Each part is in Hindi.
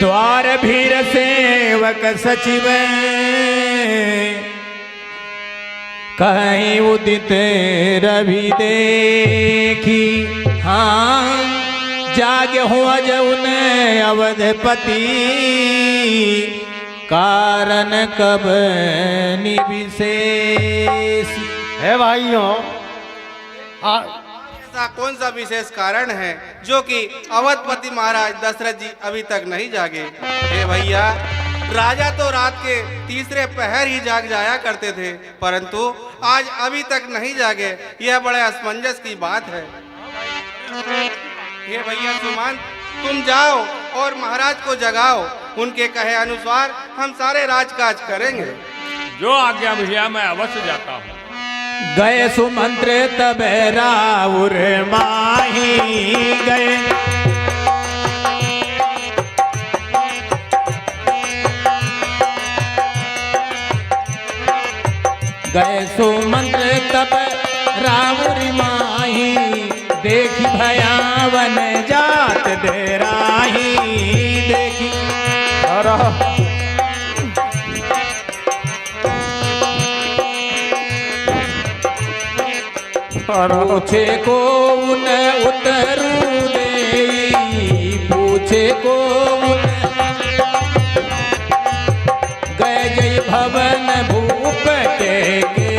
द्वार भीर सेवक सचिव कहीं उदित रवि देखी। हाँ जाग हो अजउन अवधपति कारण कब निविशेष। है भाइयों, ऐसा कौन सा विशेष कारण है जो कि अवधपति महाराज दशरथ जी अभी तक नहीं जागे? हे भैया, राजा तो रात के तीसरे पहर ही जाग जाया करते थे, परंतु आज अभी तक नहीं जागे। यह बड़े असमंजस की बात है। हे भैया सुमंत, तुम जाओ और महाराज को जगाओ। उनके कहे अनुसार हम सारे राजकाज करेंगे। जो आज्ञा भैया, मैं अवश्य जाता हूँ। गए सुमंत्र तब राउर माही गए। गए सुमंत्र तब राउर माही देखी भयावन जात डेराही देखी। पूछे को उन उतरू दे, पूछे को गए जय भवन भूप टेके।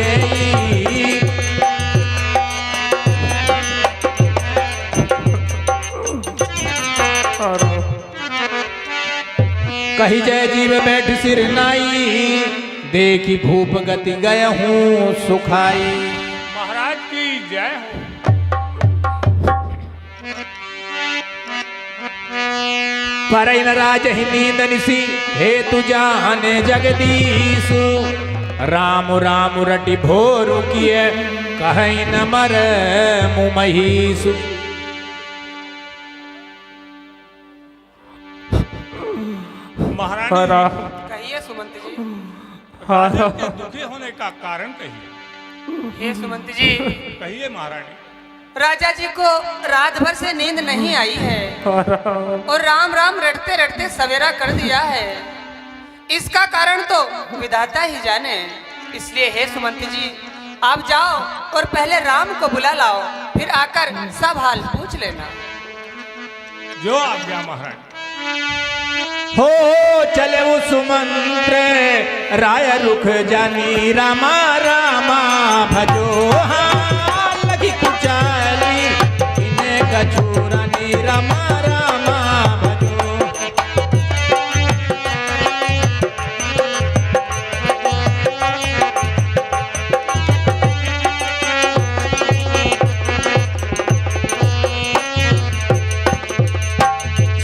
कही जय जीव बैठ सिर नाई देखी भूप गति गए हूँ सुखाई। महाराज की जय हो। परैन राज ही नींद निसी हे तु जाने जगदीश। राम राम रटि भोरु किए कहीं न मर मुमहीस। महारानी, कहिए सुमंत जी। राजा के दुखी होने का कारण कहिए। हे सुमंत जी, कहिए महारानी। राजा जी को रात भर से नींद नहीं आई है और राम राम रटते रटते सवेरा कर दिया है। इसका कारण तो विधाता ही जाने। इसलिए हे सुमंत जी, आप जाओ और पहले राम को बुला लाओ, फिर आकर सब हाल पूछ लेना। जो आज्ञा महारानी। हो चले वो सुमंत्र राय रुख जानी रामा रामा भजो। हाँ लगी कुचाली इन्हें कचूरानी रामा रामा भजो।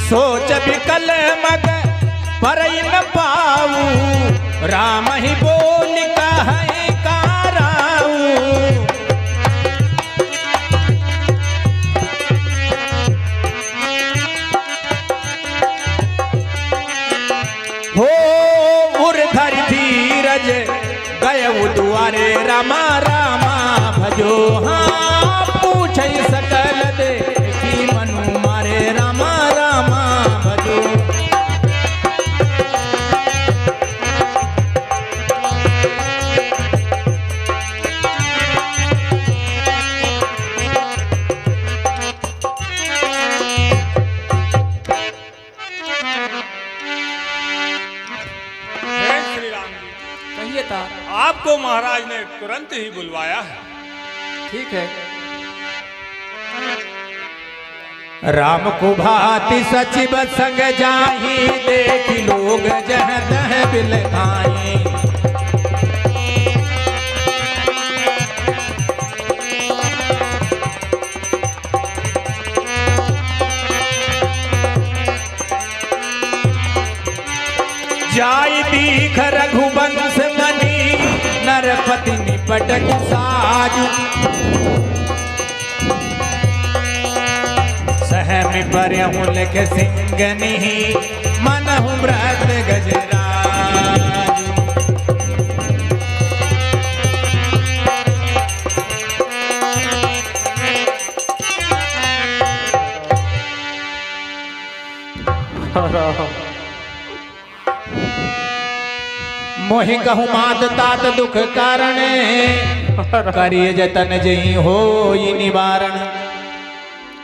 सोच विकल मग पर न पाऊ राम ही बोल कहे काराऊ। हो उर्धर धीरज गए दुआरे रामा रामा भजो। हाँ पूछे सकल दे की मनु मारे रामा रामा भजो। आपको महाराज ने तुरंत ही बुलवाया है। ठीक है। राम को भांति सचिव संग जाही देखी लोग जह तह बिलखाई। जाई दीख रघुवंश मनी नरपति निपटक साजु। सहमि परहु लिख सिंगनि मनहु व्रत गजराजु। मोहि कहूँ मात तात दुख कारण करिए जतन जई हो निवारण।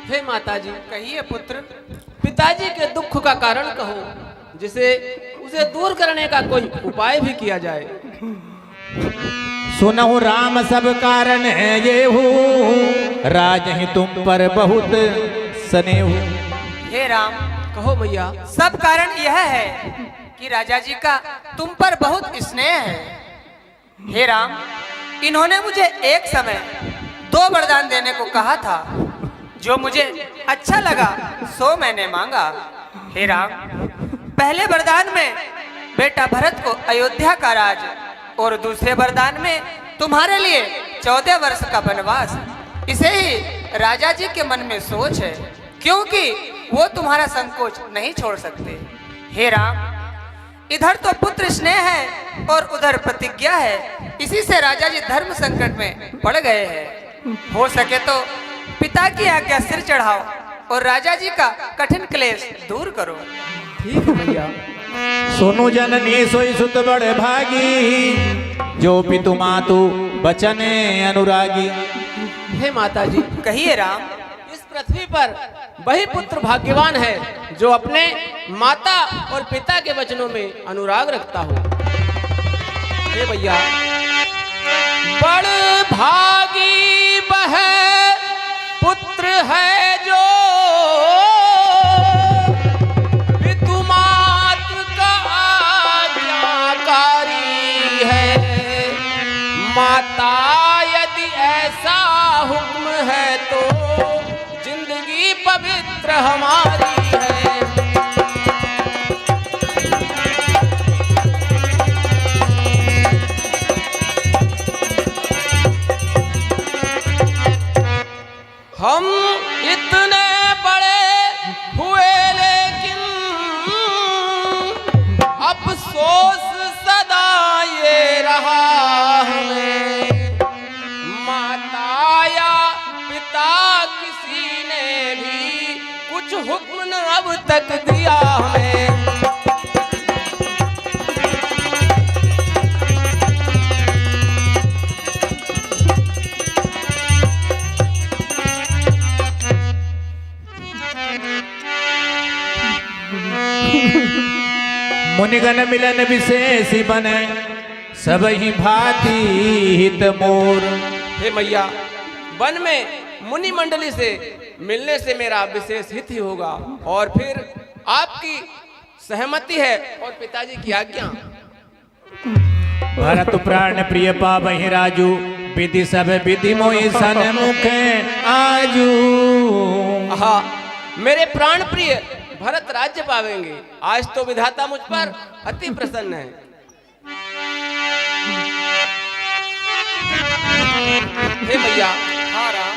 हे माता जी, कहिए पुत्र। पिताजी के दुख का कारण कहो, जिसे उसे दूर करने का कोई उपाय भी किया जाए। सुनहु राम सब कारण है ये हूँ राज ही तुम पर बहुत स्नेह। हे राम, कहो मैया। सब कारण यह है कि राजा जी का तुम पर बहुत स्नेह है। हे राम, इन्होंने मुझे एक समय 2 वरदान देने को कहा था, जो मुझे अच्छा लगा सो मैंने मांगा। हे राम, पहले वरदान में बेटा भरत को अयोध्या का राज, और दूसरे वरदान में तुम्हारे लिए 14 वर्ष का वनवास। इसे ही राजा जी के मन में सोच है, क्योंकि वो तुम्हारा संकोच नहीं छोड़ सकते। हे राम, इधर तो पुत्र स्नेह है और उधर प्रतिज्ञा है, इसी से राजा जी धर्म संकट में पड़ गए हैं। हो सके तो पिता की आज्ञा सिर चढ़ाओ और राजा जी का कठिन क्लेश दूर करो। ठीक है मैया। सुनु जननी सोई सुत बड़ भागी, जो पितु मातु बचने अनुरागी। हे माता जी, कहिए राम। इस पृथ्वी पर वही पुत्र भाग्यवान है जो अपने माता और पिता के वचनों में अनुराग रखता हो। हे भैया, बड़ भागी वह पुत्र है जो पितु मात का आज्ञाकारी है। माता यदि ऐसा हुक्म है तो जिंदगी पवित्र हमारी है। हम इतने बड़े हुए लेकिन अफसोस सदा ये रहा हमें। माता या पिता किसी ने भी कुछ हुक्म न अब तक दिया हमें। मुनिगण मिलन विशेष बने सब ही भांति हित मोर। हे मैया, वन में मुनि मंडली से मिलने से मेरा विशेष हित ही होगा, और फिर आपकी सहमति है और पिताजी की आज्ञा। भरत प्राण प्रिय पावहि राजू, विधि सब विधि मोहि सन्मुख आजू। आहा, मेरे प्राण प्रिय भरत राज्य पावेंगे। आज तो विधाता मुझ पर अति प्रसन्न है। हे भैया, हाँ राम।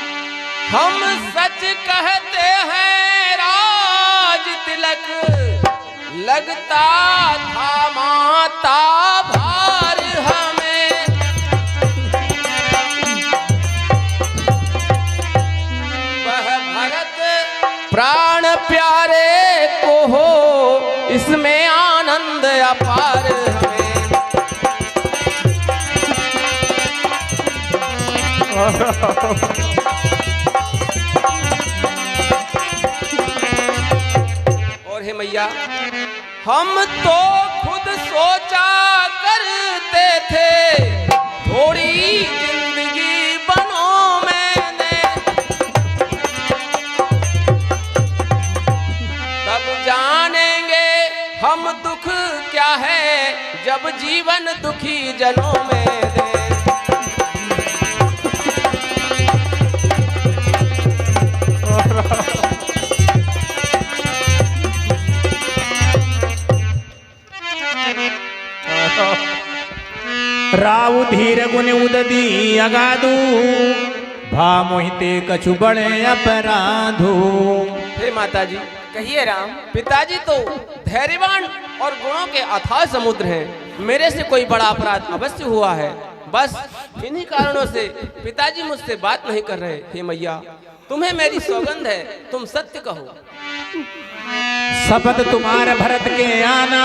हम सच कहते हैं राज तिलक लगता था माता भार हमें। वह भरत प्राण प्यारे को हो, इसमें आनंद अपार हमें। और हे मैया, हम तो खुद सोचा करते थे थोड़ी जिंदगी बनो मैंने। तब जानेंगे हम दुख क्या है जब जीवन दुखी जनों में दे। राव धीर गुण उददी अगाधु, भा मोहिते कछु बड़े अपराधु। हे माता जी, कहिए राम। पिताजी तो धैर्यवान और गुणों के अथाह समुद्र हैं। मेरे से कोई बड़ा अपराध अवश्य हुआ है, बस इन्हीं कारणों से पिताजी मुझसे बात नहीं कर रहे। हे मैया, तुम्हें मेरी सौगंध है, तुम सत्य कहो। शपथ तुम्हारे भरत के आना,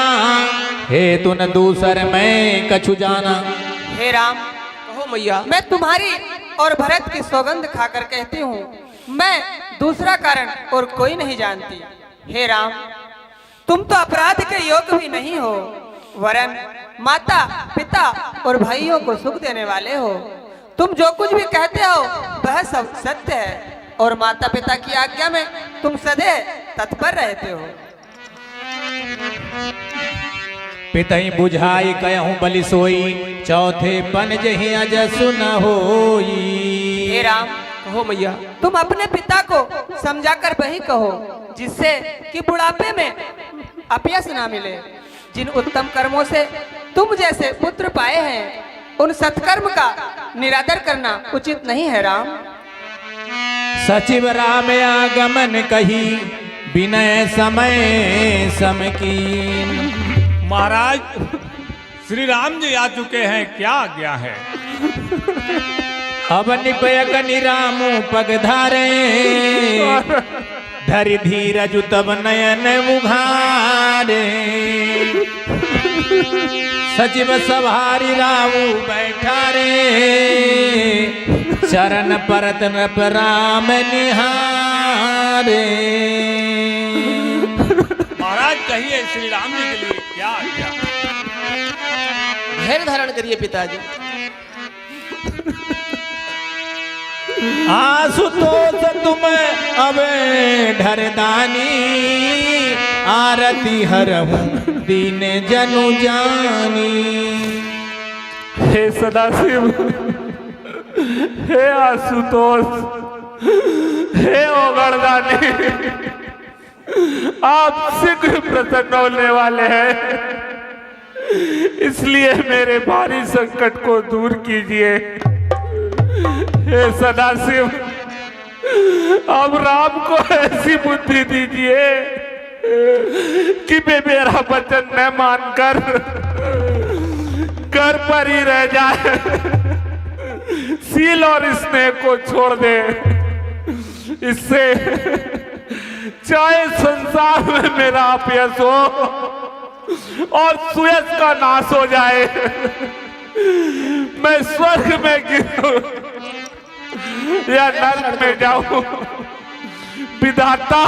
हे तुन दूसर मैं कछु जाना। हे राम, कहो मैया। मैं तुम्हारी और भरत की सौगंध खाकर कहती हूँ, मैं दूसरा कारण और कोई नहीं जानती। हे राम, तुम तो अपराध के योग्य भी नहीं हो, वरन माता पिता और भाइयों को सुख देने वाले हो। तुम जो कुछ भी कहते हो वह सब सत्य है, और माता पिता की आज्ञा में तुम सदैव तत्पर रहते हो। पितई बुझाई कहूँ बलि सोई, चौथे पन जही अजसु न होई। हे राम, कहो मैया। तुम अपने पिता को समझाकर वही कहो, जिससे कि बुढ़ापे में अपयश ना मिले। जिन उत्तम कर्मों से तुम जैसे पुत्र पाए हैं, उन सत्कर्म का निरादर करना उचित नहीं है राम। सचिव राम आगमन कही, विनय समय सम की। महाराज श्री राम जी आ चुके हैं, क्या आज्ञा है? अब निपयक निरामु पग धारे, धरि धीरज तब नयन मुघारे। सचिव सवारी रामू बैठा रे, चरण परत नृप राम निहारे। महाराज कहिए श्री राम जी के लिए क्या आज्ञा? धैर्य धारण करिए पिताजी। आशुतोष तुम अब ढरदानी, आरती हरहूं दीन जनु जानी। हे सदाशिव, हे आशुतोष, हे ओगड़दानी, आप शीघ्र प्रसन्न होने वाले हैं, इसलिए मेरे भारी संकट को दूर कीजिए। हे सदाशिव, अब राम को ऐसी बुद्धि दीजिए कि वे मेरा वचन न मानकर घर पर ही रह जाए, सील और स्नेह को छोड़ दे। इससे चाहे संसार में मेरा अपयश हो और सुयश का नाश हो जाए, मैं स्वर्ग में गिरूं या नरक में जाऊं, विधाता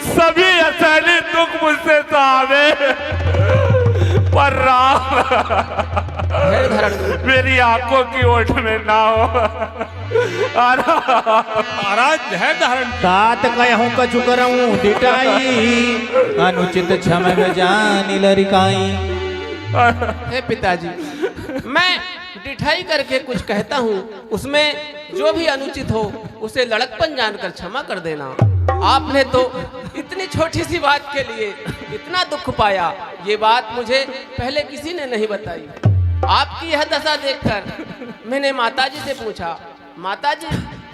सभी असहनीय दुख मुझसे सहावे, पर राम मेरी आंखों की ओट में ना हो। महाराज धैर्य धारण। तात कहूँ कछु करऊँ डिटाई, अनुचित क्षम जानी लरिकाई। हे पिताजी, मैं डिठाई करके कुछ कहता हूँ, उसमें जो भी अनुचित हो उसे लड़कपन जानकर क्षमा कर देना। आपने तो इतनी छोटी सी बात के लिए इतना दुख पाया, ये बात मुझे पहले किसी ने नहीं बताई। आपकी यह दशा देखकर मैंने माताजी से पूछा, माताजी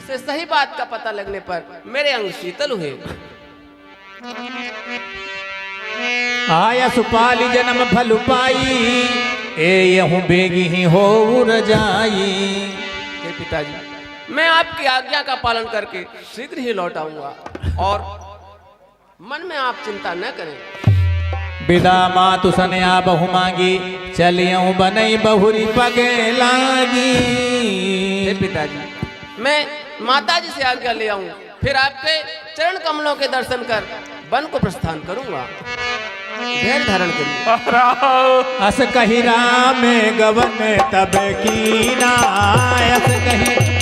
से सही बात का पता लगने पर मेरे अंग शीतल हुए। आया सुपाली जन्म फल पाई, ए यहूँ बेगी ही हो रजाई। हे पिताजी, मैं आपकी आज्ञा का पालन करके शीघ्र ही लौट आऊंगा, और मन में आप चिंता न करें। विदा मातु सनया बहु मांगी, चलियऊँ बनई बहुरी पगे लागी। हे पिताजी, मैं माताजी से आज्ञा ले आऊं, फिर आपके चरण कमलों के दर्शन कर वन को प्रस्थान करूंगा। धैर्य धारण करिए। अस कही राम गवन तब कीना, अस कही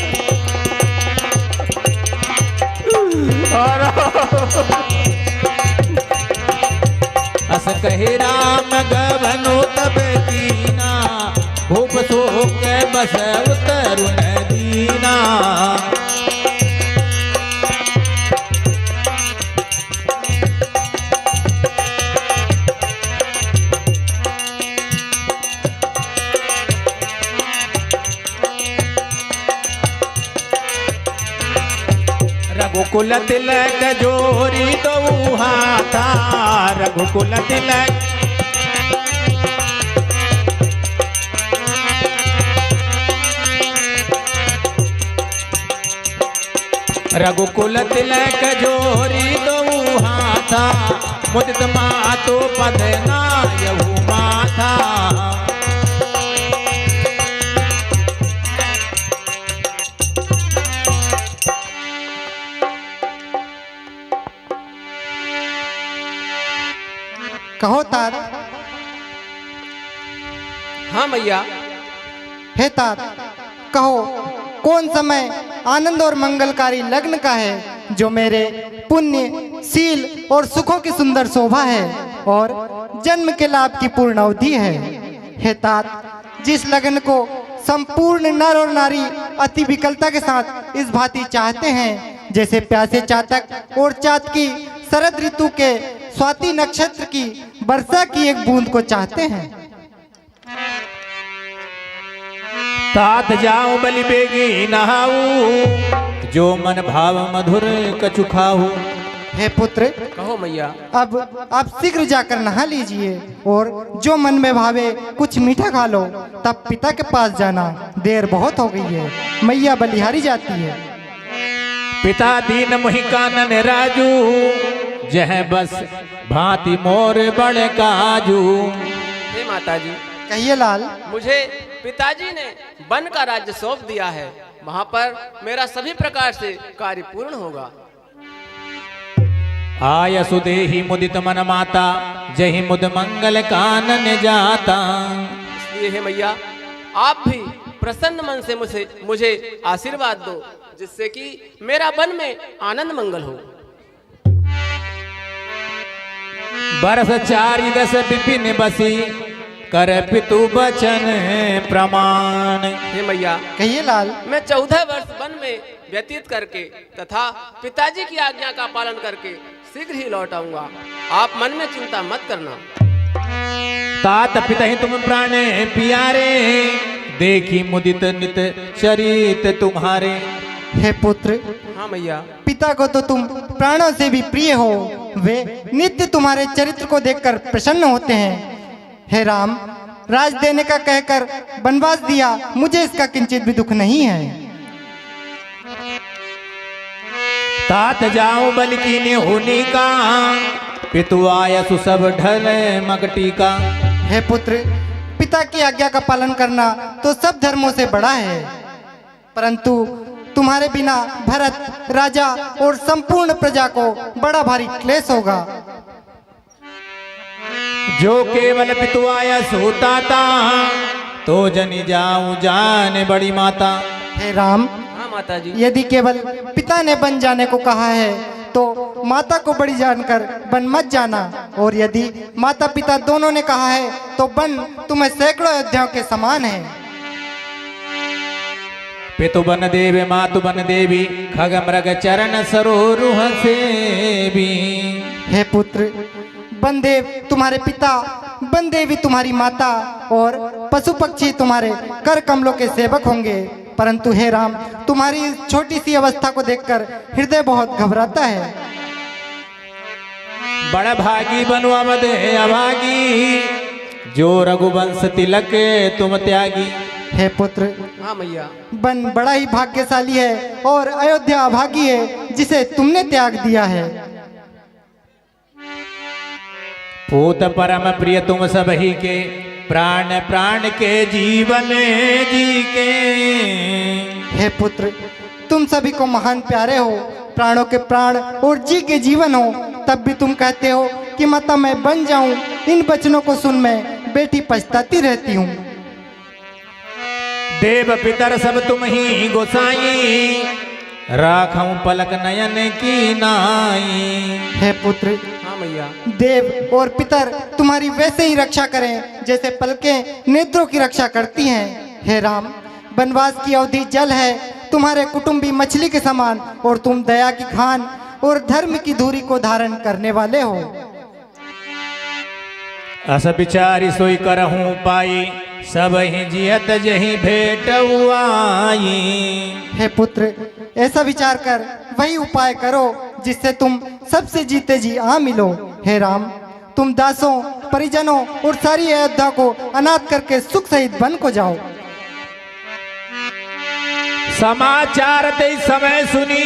अस कही राम गवनो तब कीना, भूप शोक बस उतरुन दीना। रघुकुल तिलक जोरी तो हाथा, रघुकुल तिलक रघुकुल तिलक जोरी तो हाथा मुदित मातो पद ना यहू माथा। कहो तात। हाँ मैया। हे तात, कहो कौन समय आनंद और मंगलकारी लग्न का है जो मेरे पुण्य शील और सुखों की सुंदर शोभा है और जन्म के लाभ की पूर्ण अवधि है। हे तात, जिस लग्न को संपूर्ण नर और नारी अति विकलता के साथ इस भांति चाहते हैं जैसे प्यासे चातक और चातकी शरद ऋतु के स्वाति नक्षत्र की वर्षा की एक बूंद को चाहते हैं। तात जाऊं बलि बेगी नहाऊं जो मन भाव मधुर कछु खाऊं। हे पुत्र, कहो मैया। अब आप शीघ्र जाकर नहा लीजिए और जो मन में भावे कुछ मीठा खा लो, तब पिता के पास जाना, देर बहुत हो गई है, मैया बलिहारी जाती है। पिता दीन मोहि कानन राजू जह बस भांति मोर बड़ काजू। हे माताजी, कहिए लाल। मुझे पिताजी ने वन का राज्य सौंप दिया है, वहाँ पर मेरा सभी प्रकार से कार्य पूर्ण होगा। आय सुदेहि मुदित मन माता जहि मुद मंगल कानन जाता। इसलिए हे मैया, आप भी प्रसन्न मन से मुझे आशीर्वाद दो जिससे कि मेरा वन में आनंद मंगल हो। बरस 4 10 विपिन बसी कर पितु बचन प्रमाण। हे मैया, कहिए लाल। मैं 14 वर्ष वन में व्यतीत करके तथा पिताजी की आज्ञा का पालन करके शीघ्र ही लौट आऊंगा। आप मन में चिंता मत करना। तात पितहि तुम प्राण प्यारे देखी मुदित नित चरित तुम्हारे। हे पुत्र, हाँ मैया। पिता को तो तुम प्राणों से भी प्रिय हो, वे नित्य तुम्हारे चरित्र को देखकर प्रसन्न होते हैं। हे राम, राज देने का कहकर वनवास दिया, मुझे इसका किंचित भी दुख नहीं है। तात जाऊं बल की होनी का पितु आय सुसब ढल मगटी का। हे पुत्र, पिता की आज्ञा का पालन करना तो सब धर्मों से बड़ा है, परंतु तुम्हारे बिना भरत राजा और संपूर्ण प्रजा को बड़ा भारी क्लेश होगा। जो केवल पितु आय सोताता तो जनि जाऊं जान बड़ी माता। हे राम, हाँ माताजी। यदि केवल पिता ने बन जाने को कहा है तो माता को बड़ी जानकर बन मत जाना, और यदि माता पिता दोनों ने कहा है तो बन तुम्हें सैकड़ों अयोध्याओं के समान है। पितु बन देवे मातु बन देवी खग मृग चरण सरोरुह सेवी। हे पुत्र, बनदेव तुम्हारे पिता, बनदेवी तुम्हारी माता और पशु पक्षी तुम्हारे कर कमलों के सेवक होंगे, परंतु हे राम, तुम्हारी इस छोटी सी अवस्था को देखकर हृदय बहुत घबराता है। बड़ भागी बनु अवध अभागी जो रघुवंश तिलक तुम त्यागी। हे पुत्र, हाँ मैया। बन बड़ा ही भाग्यशाली है और अयोध्या अभागी है जिसे तुमने त्याग दिया है। पूत परम प्रिय तुम सब ही के प्राण प्राण के जीवन जी के। हे पुत्र, तुम सभी को महान प्यारे हो, प्राणों के प्राण और जी के जीवन हो, तब भी तुम कहते हो कि माता मैं बन जाऊं। इन वचनों को सुन मैं बेटी पछताती रहती हूँ। देव पितर सब तुम ही गोसाई राखूं पलक नयन की नाई। हे पुत्र, हाँ मैया। देव और पितर तुम्हारी वैसे ही रक्षा करें जैसे पलकें नेत्रों की रक्षा करती हैं। हे राम, वनवास की अवधि जल है, तुम्हारे कुटुंबी मछली के समान, और तुम दया की खान और धर्म की धूरी को धारण करने वाले हो। अस विचारी सोई करहूं पाई सब ही जियत जही भेट आई। हे पुत्र, ऐसा विचार कर वही उपाय करो जिससे तुम सबसे जीते जी आ मिलो। हे राम, तुम दासों, परिजनों और सारी अयोध्या को अनाथ करके सुख सहित वन को जाओ। समाचार ते समय सुनी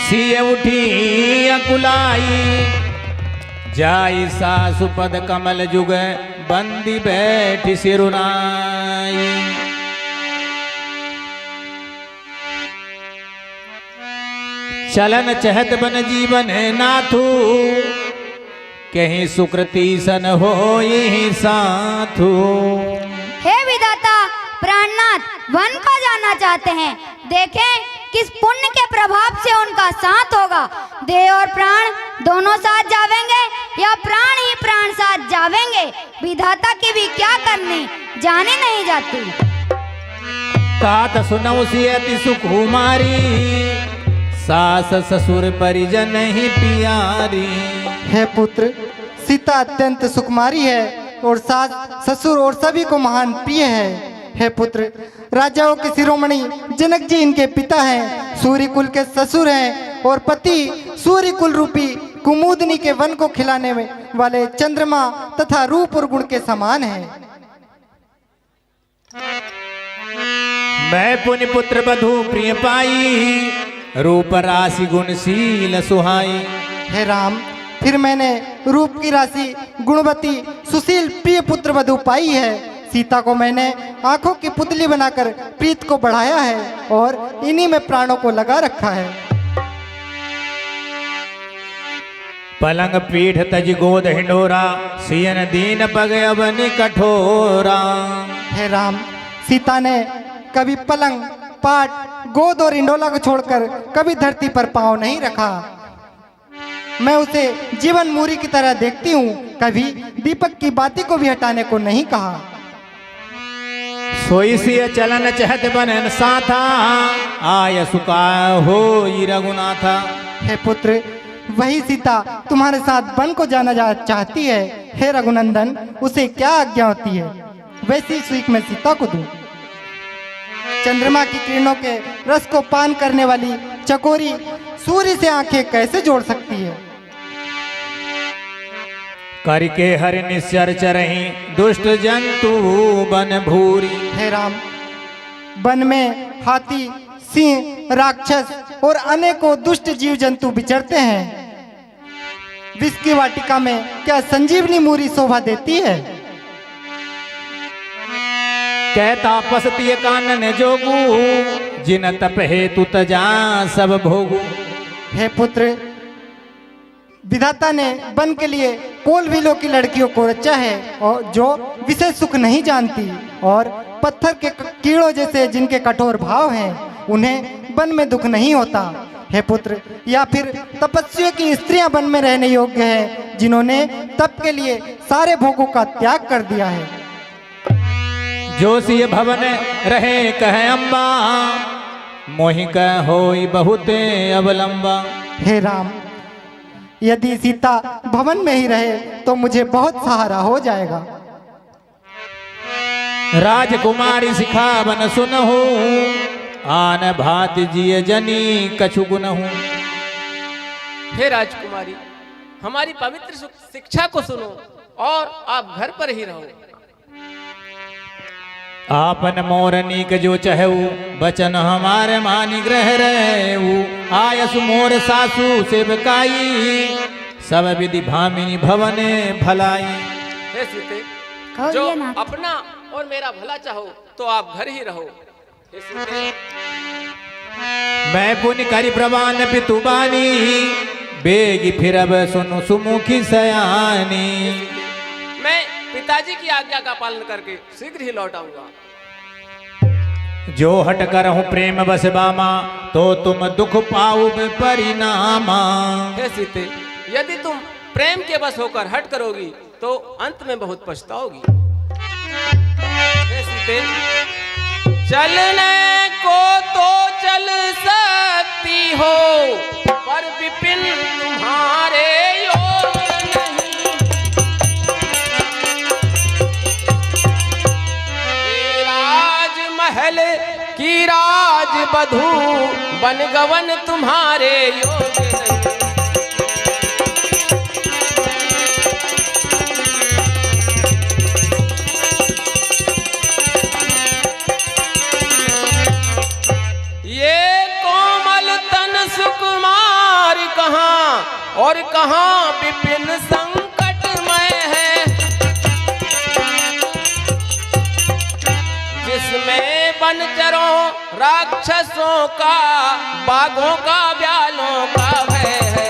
सिय उठी अकुलाई जाई सासु पद कमल जुग बंदी बैठी सिरुनाई। चलन चहत बन जीवन नाथू कहीं सुकृति सन हो यही साथू। हे विधाता, प्राणनाथ वन को जाना चाहते हैं, देखें किस पुण्य के प्रभाव से उनका साथ होगा। देह और प्राण दोनों साथ जावेंगे या प्राण ही प्राण साथ जावेंगे, विधाता की भी क्या करनी जाने नहीं जाती। तात सुनौ सियति सुख हुमारी सास ससुर परिजन ही प्यारी। हे पुत्र, सीता अत्यंत सुकुमारी है और सास ससुर और सभी को महान प्रिय है। हे पुत्र, राजाओं के शिरोमणि जनक जी इनके पिता हैं, सूर्य कुल के ससुर हैं और पति सूर्य कुल रूपी कुमुदनी के वन को खिलाने में वाले चंद्रमा तथा रूप और गुण के समान हैं। मैं पुण्य पुत्र बधू प्रिय पाई रूप राशि गुणशील सुहाई। हे राम, फिर मैंने रूप की राशि गुणवती सुशील प्रिय पुत्र वधू पाई है। सीता को मैंने आंखों की पुतली बनाकर प्रीत को बढ़ाया है और इन्हीं में प्राणों को लगा रखा है। पलंग पीठ तज गोद हिंडोरा सियन दीन पग अबनि कठोरा। हे राम, सीता ने कभी पलंग पाट गोद और इंडोला को छोड़कर कभी धरती पर पांव नहीं रखा। मैं उसे जीवन मूरी की तरह देखती हूँ, कभी दीपक की बाती को भी हटाने को नहीं कहा। सोई सिय चलन चहत बनन साथा आय सुका हो रघुनाथा। हे पुत्र, वही सीता तुम्हारे साथ वन को जाना चाहती है। हे रघुनंदन, उसे क्या आज्ञा होती है वैसी सीख मैं सीता को दूं। चंद्रमा की किरणों के रस को पान करने वाली चकोरी सूर्य से आंखें कैसे जोड़ सकती है। करके हर निश्चर चरही दुष्ट जंतु बन भूरी। हे राम, वन में हाथी, सिंह, राक्षस और अनेकों दुष्ट जीव जंतु विचरते हैं। विष की वाटिका में क्या संजीवनी मूरी शोभा देती है। कहता पसतीय कानन जोगू जिन तप हेतु तजा सब भोगू। हे पुत्र, विधाता ने वन के लिए पोल विलो की लड़कियों को रचा है और जो विशेष सुख नहीं जानती और पत्थर के कीड़ों जैसे जिनके कठोर भाव हैं, उन्हें वन में दुख नहीं होता। हे पुत्र, या फिर तपस्वियों की स्त्रियां वन में रहने योग्य हैं, जिन्होंने तप के लिए सारे भोगों का त्याग कर दिया है। जो सिय भवन रहे कहे अम्बा मोहि कह होई बहुते अवलंबा। हे राम, यदि सीता भवन में ही रहे तो मुझे बहुत सहारा हो जाएगा। राजकुमारी सिखावन सुनहु आन भाति जिय जनी कछु गुनहु। हे राजकुमारी, हमारी पवित्र शिक्षा को सुनो और आप घर पर ही रहो। आपन मोरनी के जो चहु बचन हमारे मानी ग्रह रहेऊ। आयस मोर सासू सेवकाई सब विधि भामिनी भवने भलाई। हे सीते, कहो जो ये नाथ। अपना और मेरा भला चाहो तो आप घर ही रहो। हे सीते, मैं पुण्य करी प्रवान पितुबानी बेगी फिर अब सुनु सुमुखी सयानी। मैं पिताजी की आज्ञा का पालन करके शीघ्र ही लौट आऊंगा। जो हट कर हूँ प्रेम बस बामा तो तुम दुख पाओ परिणामा। हे सीते, यदि तुम प्रेम के बस होकर हट करोगी तो अंत में बहुत पछताओगी। हे सीते, चलने को तो चल सकती हो पर विपिन तुम्हारे योग नहीं। राजमहल की राज बधू बन गवन तुम्हारे योग नहीं। ये कोमल तन सुकुमार वनचरों राक्षसों का, बाघों का ब्यालों का भय है।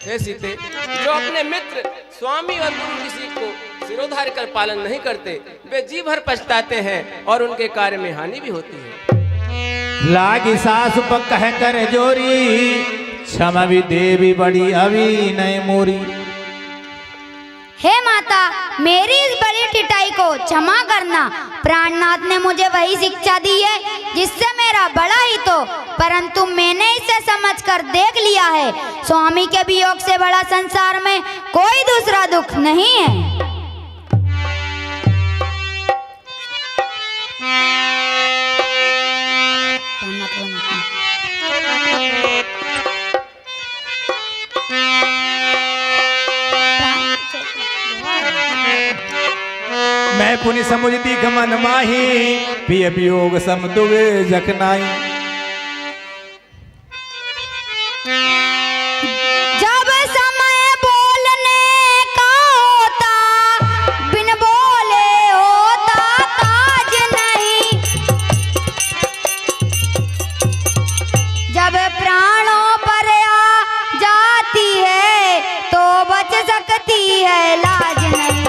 हे सीते, जो अपने मित्र, स्वामी और गुरु किसी को सिरोधार्य कर पालन नहीं करते, वे जी भर पछताते हैं और उनके कार्य में हानि भी होती है। लागी सासु पर कह कर जोरी, क्षमा भी देवी बड़ी अभी नय मोरी। हे माता, मेरी इस बड़ी टिटाई को क्षमा करना। प्राणनाथ ने मुझे वही शिक्षा दी है जिससे मेरा बड़ा ही तो, परंतु मैंने इसे समझकर देख लिया है, स्वामी के वियोग से बड़ा संसार में कोई दूसरा दुख नहीं है। मैं पुनि समुझ दीघ मन माही, पिय वियोग सम दुवे जखनाई। जब समय बोलने का होता, बिन बोले होता काज नहीं। जब प्राणों पर आ जाती है तो बच सकती है लाज नहीं।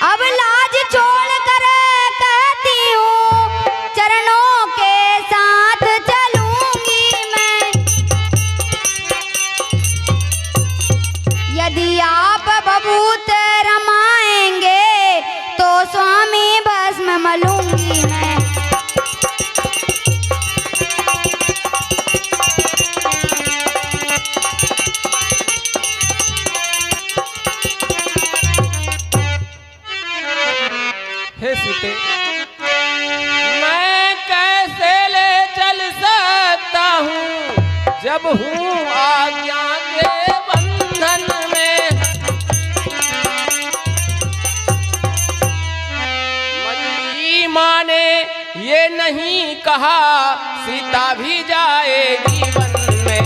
अब लाज छोड़कर कहती हूँ, चरणों के साथ चलूंगी मैं। यदि आप बबूत रमाएंगे तो स्वामी भस्म मलूंगी मैं। हे सीते, मैं कैसे ले चल सकता हूँ जब हूँ आज्ञा के बंधन में। मछली माँ ने ये नहीं कहा सीता भी जाएगी वन में।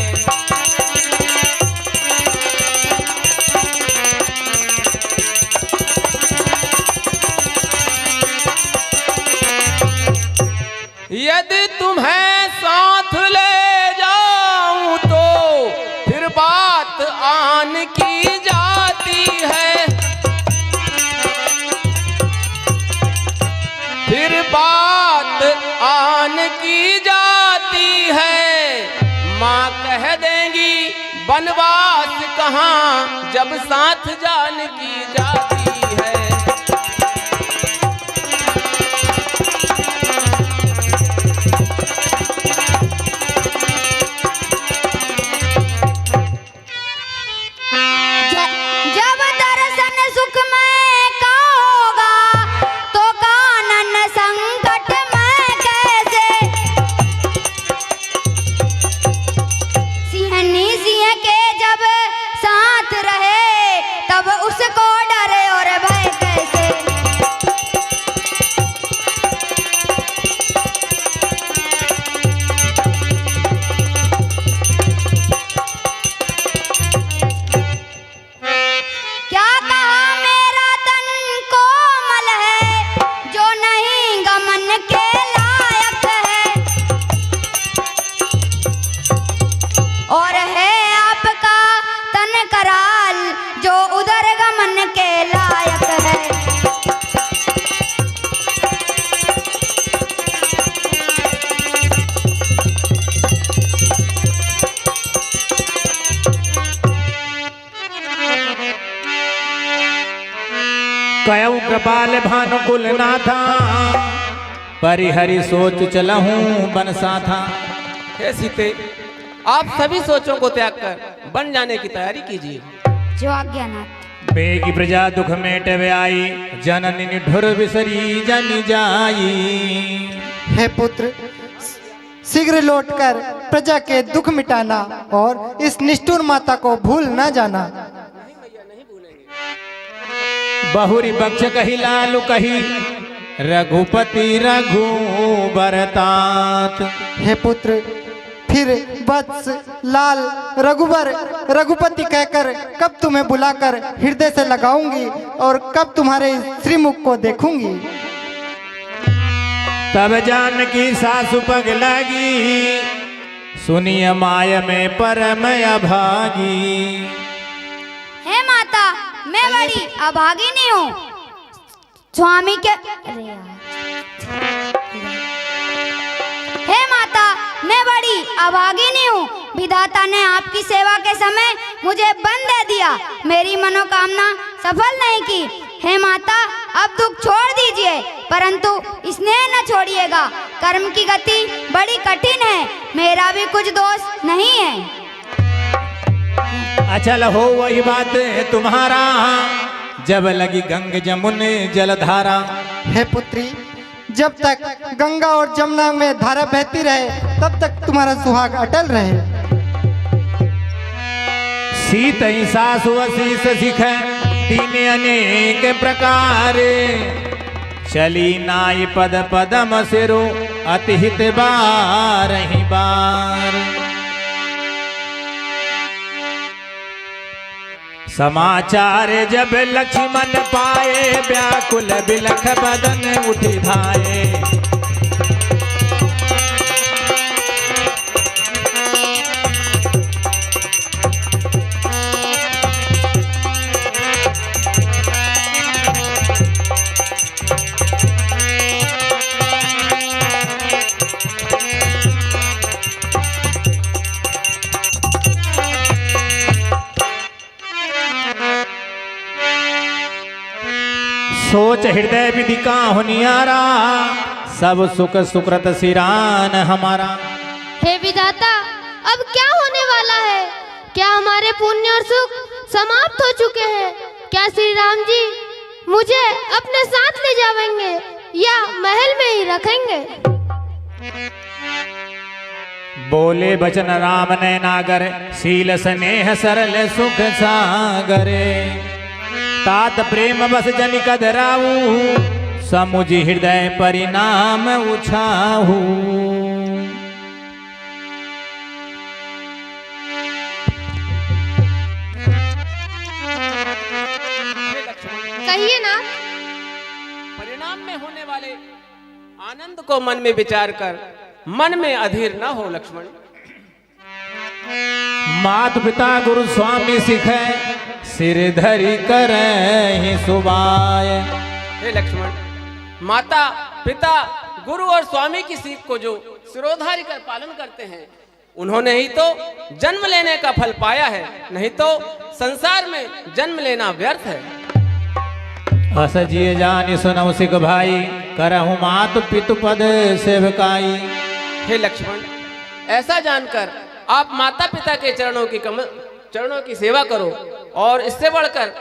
यदि तुम्हें साथ ले जाऊं तो फिर बात आन की जाती है। फिर बात आन की जाती है। माँ कह देंगी बनवास कहाँ जब साथ जान की जाती है। जब दर्शन सुख में का होगा तो कानन संकट में कैसे। सिंहनी सिंह के जब साथ रहे तब उसको डरे और भय कैसे। क्या कहा मेरा तन कोमल है जो नहीं गमन के लायक है। और है आपका तन कराल जो उधर गमन के लायक है। कयऊ कृपाल भानुकुल नाथा, परिहरि सोच चलहूं बनसा था। हे सीते, आप सभी सोचों को त्याग कर बन जाने की तैयारी कीजिए। जो आज्ञानाथ। बेगी प्रजा दुख मेटवे आई, जननी निठुर बिसरी जन जाई। हे पुत्र, शीघ्र लौटकर प्रजा के दुख मिटाना और इस निष्ठुर माता को भूल न जाना। बहुरी बक्ष कही लालू कही रघुपति रघुबरतात। हे पुत्र, फिर वत्स, लाल, रघुबर, रघुपति कहकर कब तुम्हें बुलाकर हृदय से लगाऊंगी और कब तुम्हारे श्रीमुख को देखूंगी। तब जानकी सासु पग लगी, सुनिय माय में परम अभागी। हे माता, मैं बड़ी अभागिनी हूँ। स्वामी के हे माता, मैं बड़ी अभागिनी हूँ। विधाता ने आपकी सेवा के समय मुझे बंद दे दिया, मेरी मनोकामना सफल नहीं की। हे माता, अब दुख छोड़ दीजिए, परंतु स्नेह न छोड़िएगा। कर्म की गति बड़ी कठिन है, मेरा भी कुछ दोष नहीं है। अचल हो वही बात तुम्हारा, जब लगी गंग जमुन जलधारा। हे पुत्री, जब तक गंगा और जमुना में धारा बहती रहे तब तक तुम्हारा सुहाग अटल रहे। सीत सासु असीस सिख दीन अनेक प्रकार, चली नाई पद पदम सिरो अतिहित बारहि बार। समाचार जब लक्ष्मण पाए, व्याकुल बिलख बदन उठी धाये। सोच हृदय विधि का होनियारा, सब सुख सुकृत सिरान हमारा। हे विधाता, अब क्या होने वाला है? क्या हमारे पुण्य और सुख समाप्त हो चुके हैं? क्या श्री राम जी मुझे अपने साथ ले जाएंगे या महल में ही रखेंगे? बोले बचन राम ने नागर, शील स्नेह सरल सुख सागरे। तात प्रेम बस जनि कदराऊ, समुझ हृदय परिणाम उछाहू। कहिए ना। परिणाम में होने वाले आनंद को मन में विचार कर मन में अधीर न हो लक्ष्मण। मात पिता गुरु स्वामी सिखे, सिर धरी करहि सुबाय। हे लक्ष्मण, माता पिता गुरु और स्वामी की सीख को जो सिरोधारी कर पालन करते हैं, उन्होंने ही तो जन्म लेने का फल पाया है, नहीं तो संसार में जन्म लेना व्यर्थ है। अस जिय जानि सुनौ सिख भाई, करहु मातु पितु पद सेवकाई। हे लक्ष्मण, ऐसा जानकर आप माता पिता के चरणों की सेवा करो, और इससे बढ़कर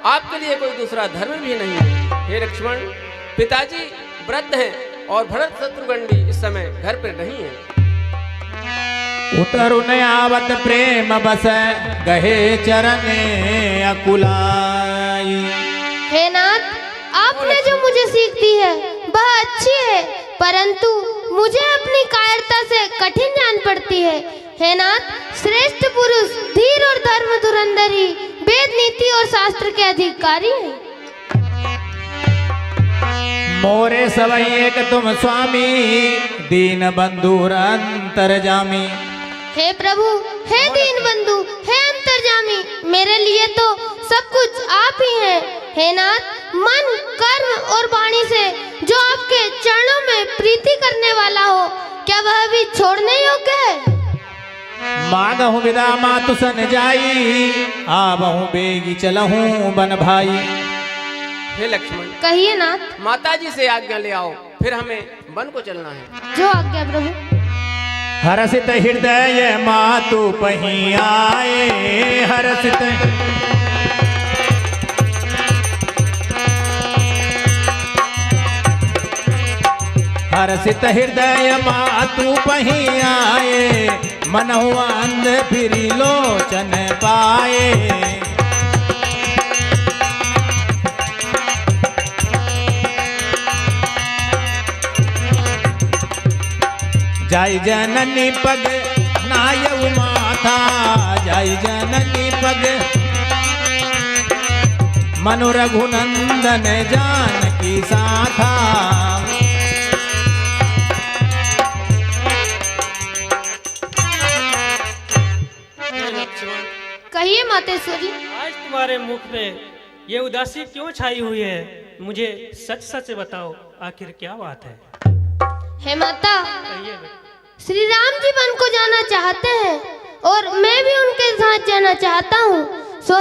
आपके लिए कोई दूसरा धर्म भी नहीं है। हे लक्ष्मण, पिताजी वृद्ध हैं और भरत शत्रुघ्न इस समय घर पर नहीं है। उतरु न आवत प्रेम बस, गहे चरने अकुलाई। हे नाथ, आपने जो मुझे सीख दी है वह अच्छी है, परंतु मुझे अपनी कायरता से कठिन जान पड़ती है। हे नाथ, श्रेष्ठ पुरुष धीर और धर्म धुरंधरी, वेद नीति और शास्त्र के अधिकारी हैं। मोरे सवै एक तुम स्वामी, दीन बंधु अंतर्जामी। हे प्रभु, हे दीन बंधु, हे अंतर्जामी, मेरे लिए तो सब कुछ आप ही हैं। हे नाथ, मन, कर्म और वाणी से जो आपके चरणों में प्रीति करने वाला हो, क्या वह भी छोड़ने योग्य है? मांगहु विदा मातु सन जाई, आवहु बेगी चलहु बन भाई। हे लक्ष्मण, कहिए नाथ। माताजी से आज्ञा ले आओ, फिर हमें वन को चलना है। जो आज्ञा प्रभु। हर्षित हृदय मातु पही आए, हर्षित हर्षित हृदय मातु पही आए, मनहु अंध फिरी लोचन पाए। जय जननी पग नायऊ माथा, जय जननी पग मनु रघुनंदन जानकी साथा। कहिए मातेश्वरी, आज तुम्हारे मुख में ये उदासी क्यों छाई हुई है? मुझे सच सच बताओ, आखिर क्या बात है? हे माता, कहिए बेटा। श्री राम जी वन को जाना चाहते हैं और मैं भी उनके साथ जाना चाहता हूँ। सो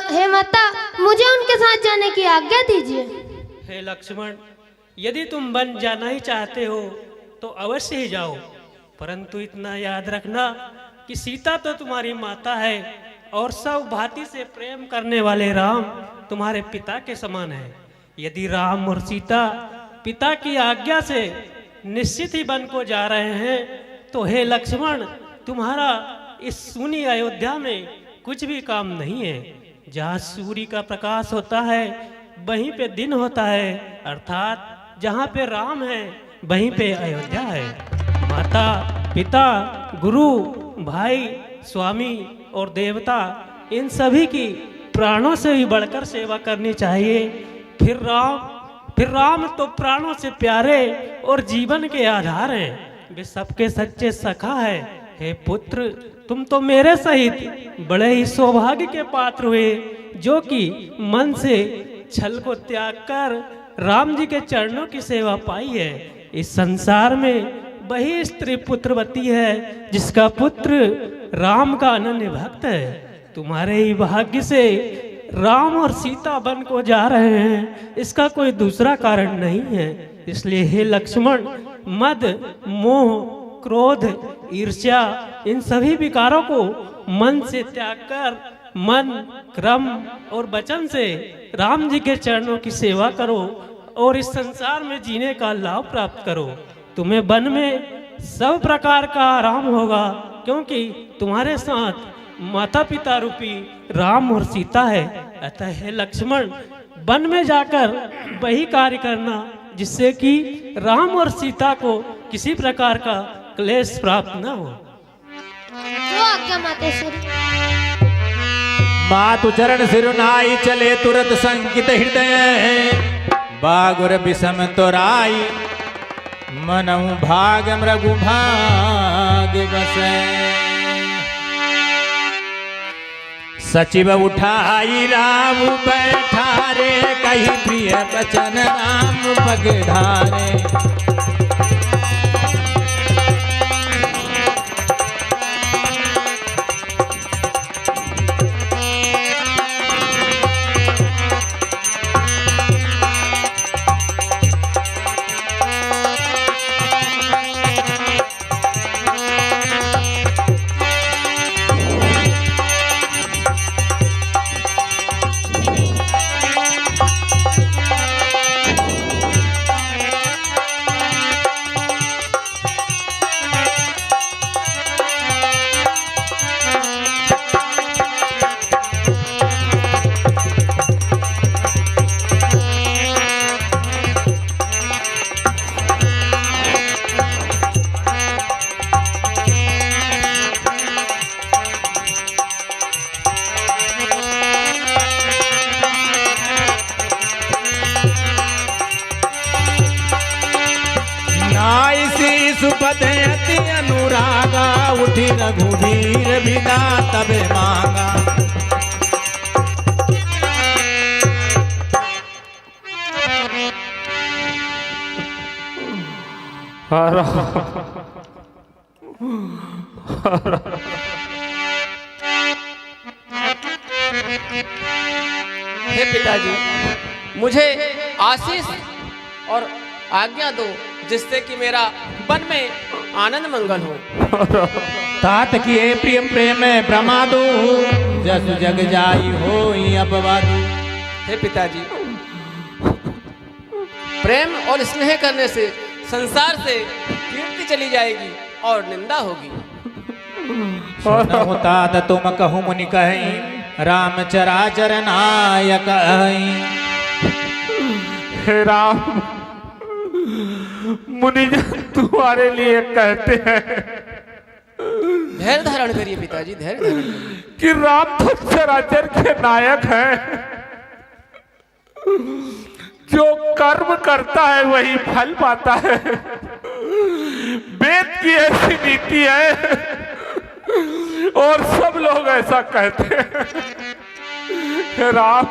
हे माता, मुझे उनके साथ जाने की आज्ञा दीजिए। हे लक्ष्मण, यदि तुम वन जाना ही चाहते हो तो अवश्य ही जाओ, परंतु इतना याद रखना कि सीता तो तुम्हारी माता है और सब भांति से प्रेम करने वाले राम तुम्हारे पिता के समान है। यदि राम और सीता पिता की आज्ञा से निश्चित ही वन को जा रहे हैं तो हे लक्ष्मण, तुम्हारा इस सुनी अयोध्या में कुछ भी काम नहीं है। जहाँ सूर्य का प्रकाश होता है वहीं पे दिन होता है, अर्थात जहाँ पे राम है वहीं पे अयोध्या है। माता, पिता, गुरु, भाई, स्वामी और देवता, इन सभी की प्राणों से भी बढ़कर सेवा करनी चाहिए। फिर राम तो प्राणों से प्यारे और जीवन के आधार हैं। वे सबके सच्चे सखा है। हे पुत्र, तुम तो मेरे सहित बड़े ही सौभाग्य के पात्र हुए, जो कि मन से छल को त्याग कर राम जी के चरणों की सेवा पाई है। इस संसार में वही स्त्री पुत्रवती है जिसका पुत्र राम का अनन्य भक्त है। तुम्हारे ही भाग्य से राम और सीता वन को जा रहे हैं, इसका कोई दूसरा कारण नहीं है। इसलिए हे लक्ष्मण, मद, मोह, क्रोध, ईर्ष्या, इन सभी विकारों को मन से त्याग कर मन, क्रम और वचन से राम जी के चरणों की सेवा करो और इस संसार में जीने का लाभ प्राप्त करो। तुम्हें वन में सब प्रकार का आराम होगा, क्योंकि तुम्हारे साथ माता पिता रूपी राम और सीता है। अतः हे लक्ष्मण, वन में जाकर वही कार्य करना जिससे कि राम और सीता को किसी प्रकार का क्लेश प्राप्त न हो। जो आज्ञा मातेश्वरी। मातु चरण सिरुनाई, चले तुरत संकित हृदय, बागुर विषम तोराई, मनऊ भाग मृगु भाग बसे। सचिव उठाई राम बैठारे, कही प्रिय बचन राम पगधारे। सुपदयति अनुरागा, उठी रघुवीर बिना तबे मांगा। हे पिताजी, मुझे आशीष और आज्ञा दो, जिससे कि मेरा वन में आनंद मंगल हो। तात किए प्रियम प्रेम प्रमादो, जस जग जाई होई अपवादो। हे पिताजी, प्रेम और स्नेह करने से संसार से कीर्ति चली जाएगी और निंदा होगी। सुनहु तात तुम कहु मुनि कहि, राम चराचर नायक। हे राम, मुनिजन तुम्हारे लिए कहते हैं धैर्य धारण करिए पिताजी, धैर्य धारण करिए। कि राम तो चराचर के नायक हैं। जो कर्म करता है वही फल पाता है। वेद की ऐसी नीति है और सब लोग ऐसा कहते हैं। राम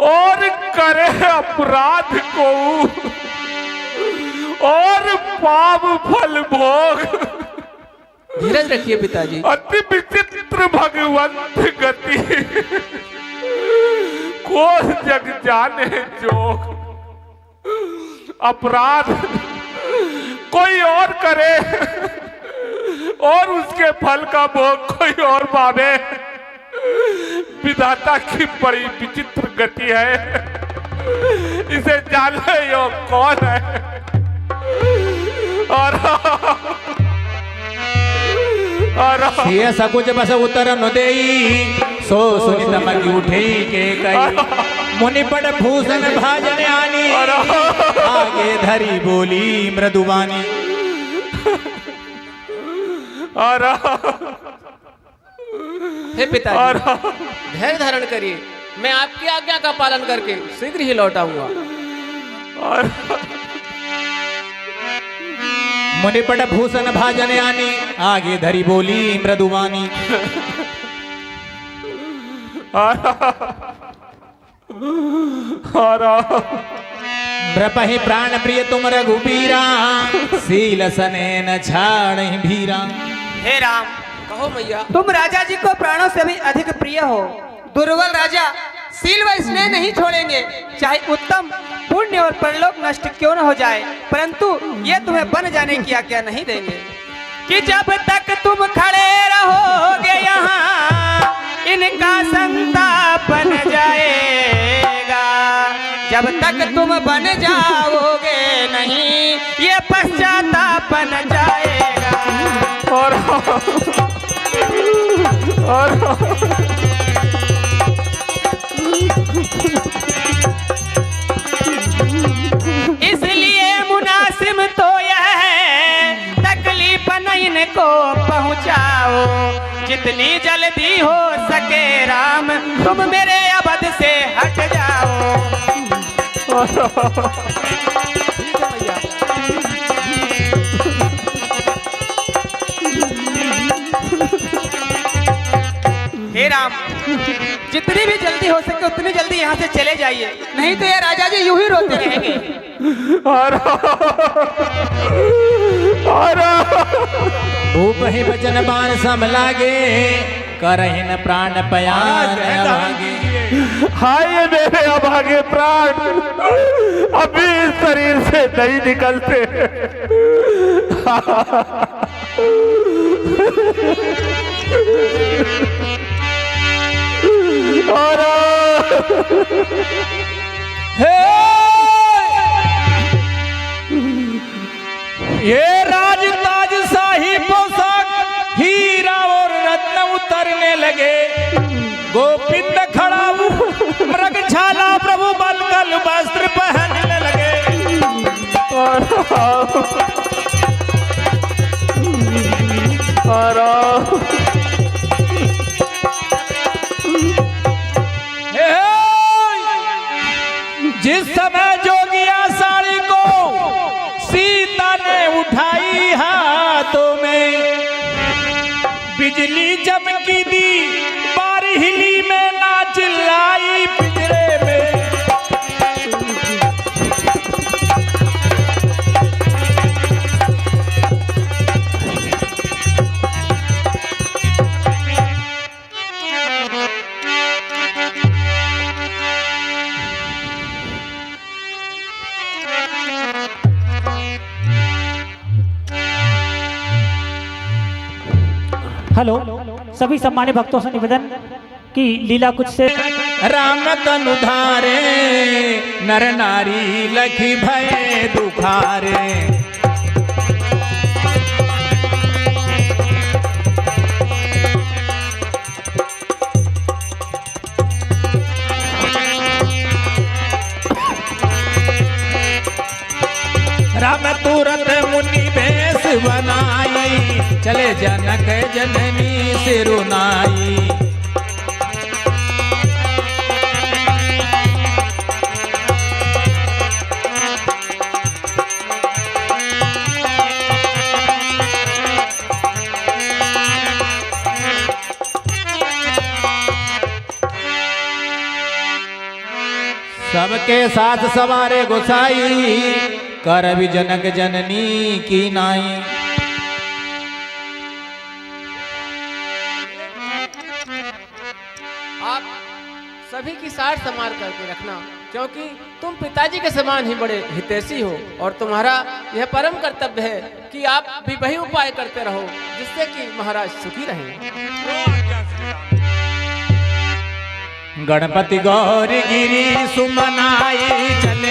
और करे अपराध को और पाप फल भोग। धीरज रखिए पिताजी। अति विचित्र भगवंत गति को जग जाने जोग। अपराध कोई और करे और उसके फल का भोग कोई और पावे। विधाता की बड़ी विचित्र गति है। इसे जानने योग कौन है? और सकुच बस उतर न देई सो सुनि तमकी उठे के कई। मुनि पट भूषण भाजन आनी आगे धरी बोली मृदुवानी। हे पिताजी धैर्य धारण करिए, मैं आपकी आज्ञा का पालन करके शीघ्र ही लौट आऊंगा। मुनिपट भूषण भाजन आनी आगे धरी बोली मृदुवानी। नृपहि प्राण प्रिय तुम रघुबीरा सील सने न छाड़ भीरा। हे राम, कहो मैया। तुम राजा जी को प्राणों से भी अधिक प्रिय हो। दुर्बल राजा सील व स्नेह नहीं छोड़ेंगे, चाहे उत्तम पुण्य और परलोक नष्ट क्यों न हो जाए, परंतु ये तुम्हें बन जाने की आज्ञा नहीं देंगे। कि जब तक तुम खड़े रहोगे यहाँ इनका संताप न जाएगा। जब तक तुम बन जाओगे नहीं ये पश्चाताप न जाएगा। इसलिए मुनासिब तो यह है तकलीफ न इनको पहुंचाओ। जितनी जल्दी हो सके राम तुम मेरे अवध से हट जाओ। हे राम, जितनी भी जल्दी हो सके उतनी जल्दी यहाँ से चले जाइए, नहीं तो ये राजा जी यूं ही रोते रहेंगे। भूप ही बचन बाण सम लागे करहिन प्राण पयान अभागे। हाय मेरे अभागे प्राण अभी इस शरीर से नहीं निकलते। ये राज ताज शाही पोशाक हीरा और रत्न उतरने लगे। गोविंद खड़ा मृगशाला प्रभु बलकल वस्त्र पहनने लगे। जिस समय जोगिया साड़ी को सीता ने उठाई हाथों में, बिजली चमकी दी बारी हिली में ना चिल्लाई पिंजरे में। हेलो, सभी सम्मानित भक्तों से निवेदन कि लीला कुछ से राम तनु धारे नर नारी लखी भय दुखारे। चले जनक जननी सिरुनाई। सबके साथ सवारे गोसाई, कर भी जनक जननी की नाई। आप सभी की सार संभाल करके रखना, क्योंकि तुम पिताजी के समान ही बड़े हितैषी हो और तुम्हारा यह परम कर्तव्य है कि आप भी वही उपाय करते रहो जिससे कि महाराज सुखी रहें। गणपति गौरी गिरी सुमनाई, चले